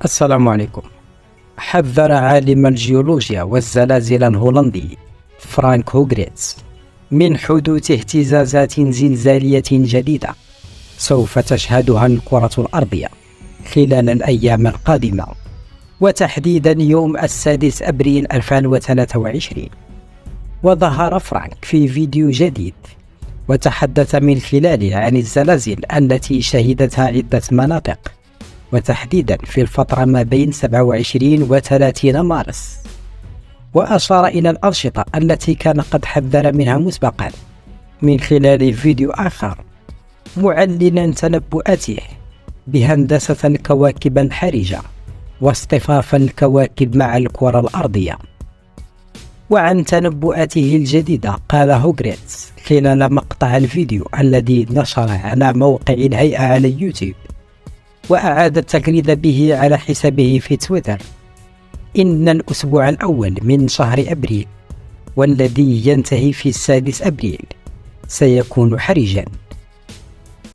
السلام عليكم. حذر عالم الجيولوجيا والزلازل الهولندي فرانك هوغريتز من حدوث اهتزازات زلزالية جديدة سوف تشهدها الكرة الأرضية خلال الأيام القادمة، وتحديدا يوم 6 أبريل 2023. وظهر فرانك في فيديو جديد وتحدث من خلاله عن الزلازل التي شهدتها عدة مناطق، وتحديدا في الفترة ما بين 27 و 30 مارس، وأشار إلى الأنشطة التي كان قد حذر منها مسبقا من خلال فيديو آخر، معلنا تنبؤاته بهندسة الكواكب الحرجة واصطفاف الكواكب مع الكرة الأرضية. وعن تنبؤاته الجديدة قال هوغريتز خلال مقطع الفيديو الذي نشر على موقع الهيئة على يوتيوب، وأعاد التكريد به على حسابه في تويتر: إن الأسبوع الأول من شهر أبريل والذي ينتهي في 6 أبريل سيكون حرجا.